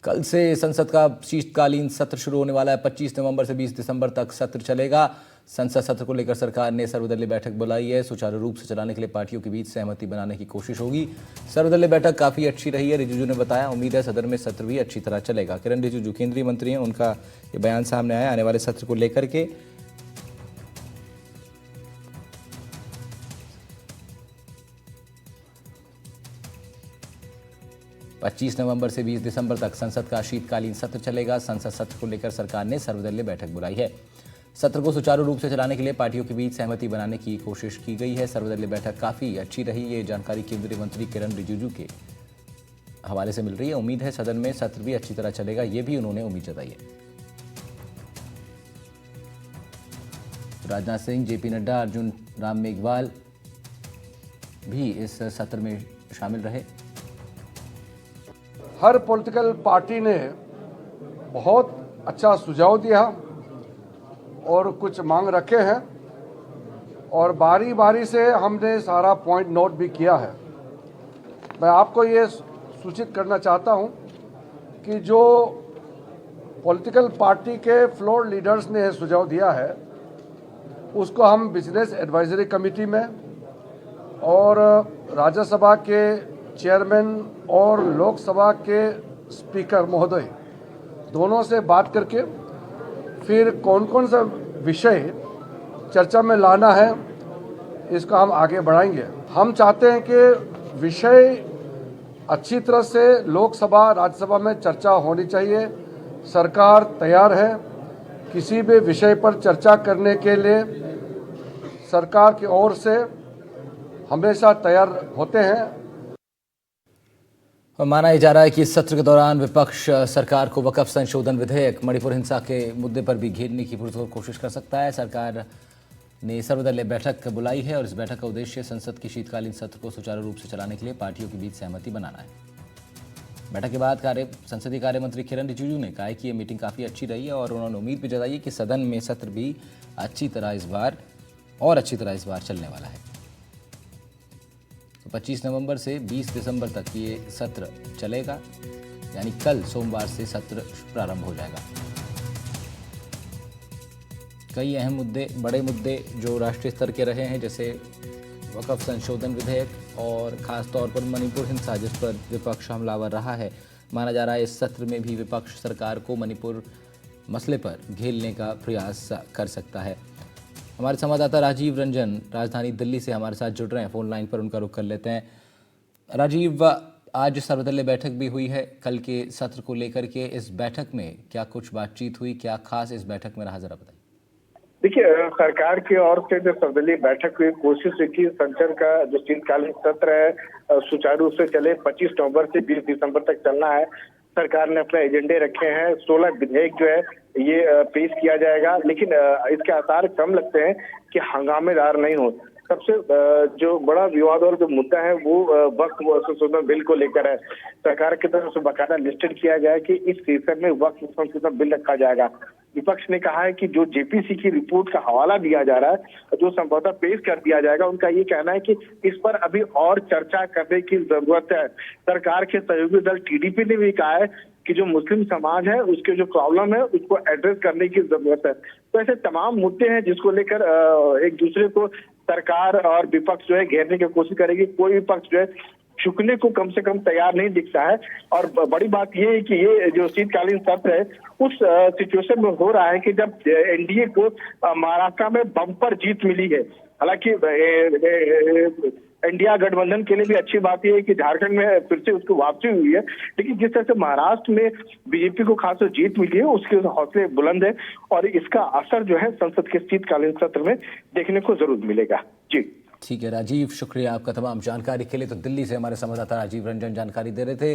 कल से संसद का शीतकालीन सत्र शुरू होने वाला है। 25 नवंबर से 20 दिसंबर तक सत्र चलेगा। संसद सत्र को लेकर सरकार ने सर्वदलीय बैठक बुलाई है। सुचारू रूप से चलाने के लिए पार्टियों के बीच सहमति बनाने की कोशिश होगी। सर्वदलीय बैठक काफी अच्छी रही है, रिजिजू ने बताया। उम्मीद है सदन में सत्र भी अच्छी तरह चलेगा। किरण रिजिजू केंद्रीय मंत्री हैं, उनका ये बयान सामने आया आने वाले सत्र को लेकर के। 25 नवंबर से 20 दिसंबर तक संसद का शीतकालीन सत्र चलेगा। संसद सत्र को लेकर सरकार ने सर्वदलीय बैठक बुलाई है। सत्र को सुचारू रूप से चलाने के लिए पार्टियों के बीच सहमति बनाने की कोशिश की गई है। सर्वदलीय बैठक काफी अच्छी रही, ये जानकारी केंद्रीय मंत्री किरण रिजिजू के हवाले से मिल रही है। उम्मीद है सदन में सत्र भी अच्छी तरह चलेगा, ये भी उन्होंने उम्मीद जताई है। राजनाथ सिंह, जेपी नड्डा, अर्जुन राम मेघवाल भी इस सत्र में शामिल रहे। हर पॉलिटिकल पार्टी ने बहुत अच्छा सुझाव दिया और कुछ मांग रखे हैं और बारी बारी से हमने सारा पॉइंट नोट भी किया है। मैं आपको ये सूचित करना चाहता हूं कि जो पॉलिटिकल पार्टी के फ्लोर लीडर्स ने सुझाव दिया है उसको हम बिजनेस एडवाइजरी कमेटी में और राज्यसभा के चेयरमैन और लोकसभा के स्पीकर महोदय दोनों से बात करके फिर कौन कौन सा विषय चर्चा में लाना है इसको हम आगे बढ़ाएंगे। हम चाहते हैं कि विषय अच्छी तरह से लोकसभा राज्यसभा में चर्चा होनी चाहिए। सरकार तैयार है किसी भी विषय पर चर्चा करने के लिए, सरकार की ओर से हमेशा तैयार होते हैं। और माना जा रहा है कि इस सत्र के दौरान विपक्ष सरकार को वक्फ संशोधन विधेयक, मणिपुर हिंसा के मुद्दे पर भी घेरने की पुरजोर कोशिश कर सकता है। सरकार ने सर्वदलीय बैठक बुलाई है और इस बैठक का उद्देश्य संसद के शीतकालीन सत्र को सुचारू रूप से चलाने के लिए पार्टियों के बीच सहमति बनाना है। बैठक के बाद संसदीय कार्य मंत्री किरण रिजिजू ने कहा है कि ये मीटिंग काफ़ी अच्छी रही है और उन्होंने उम्मीद भी जताई है कि सदन में सत्र भी अच्छी तरह इस बार चलने वाला है। 25 नवंबर से 20 दिसंबर तक ये सत्र चलेगा, यानी कल सोमवार से सत्र प्रारंभ हो जाएगा। कई अहम मुद्दे, बड़े मुद्दे जो राष्ट्रीय स्तर के रहे हैं, जैसे वक्फ संशोधन विधेयक और खास तौर पर मणिपुर हिंसा, जिस पर विपक्ष हमलावर रहा है। माना जा रहा है इस सत्र में भी विपक्ष सरकार को मणिपुर मसले पर घेरने का प्रयास कर सकता है। हमारे संवाददाता राजीव रंजन राजधानी दिल्ली से हमारे साथ जुड़ रहे हैं, फोन लाइन पर उनका रुख कर लेते हैं। राजीव, आज सर्वदलीय बैठक भी हुई है कल के सत्र को लेकर के। इस बैठक में क्या कुछ बातचीत हुई, क्या खास इस बैठक में रहा, जरा बताइए। देखिए, सरकार की ओर से जो सर्वदलीय बैठक हुई, कोशिश की संसद का जो शीतकालीन सत्र है सुचारू रूप से चले। 25 नवंबर से 20 दिसंबर तक चलना है। सरकार ने अपने एजेंडे रखे हैं। 16 विधेयक जो है ये पेश किया जाएगा, लेकिन इसके आसार कम लगते हैं कि हंगामेदार नहीं हो। सबसे जो बड़ा विवाद और जो मुद्दा है वो वक्फ संशोधन बिल को लेकर है। सरकार की तरफ से बाकायदा लिस्टेड किया गया है कि इस सेशन में वक्फ संशोधन बिल रखा जाएगा। विपक्ष ने कहा है कि जो जेपीसी की रिपोर्ट का हवाला दिया जा रहा है, जो समझौता पेश कर दिया जाएगा, उनका ये कहना है कि इस पर अभी और चर्चा करने की जरूरत है। सरकार के सहयोगी दल टीडीपी ने भी कहा है कि जो मुस्लिम समाज है उसके जो प्रॉब्लम है उसको एड्रेस करने की जरूरत है। तो ऐसे तमाम मुद्दे हैं जिसको लेकर एक दूसरे को सरकार और विपक्ष जो है घेरने की कोशिश करेगी। कोई विपक्ष जो है झुकने को कम से कम तैयार नहीं दिखता है। और बड़ी बात ये है कि ये जो शीतकालीन सत्र है उस सिचुएशन में हो रहा है कि जब एनडीए को महाराष्ट्र में बम्पर जीत मिली है। हालांकि इंडिया गठबंधन के लिए भी अच्छी बात यह है कि झारखंड में फिर से उसकी वापसी हुई है, लेकिन जिस तरह से महाराष्ट्र में बीजेपी को खास जीत मिली है उसके हौसले बुलंद है और इसका असर जो है संसद के शीतकालीन सत्र में देखने को जरूर मिलेगा। जी ठीक है राजीव, शुक्रिया आपका तमाम जानकारी के लिए। तो दिल्ली से हमारे संवाददाता राजीव रंजन जानकारी दे रहे थे।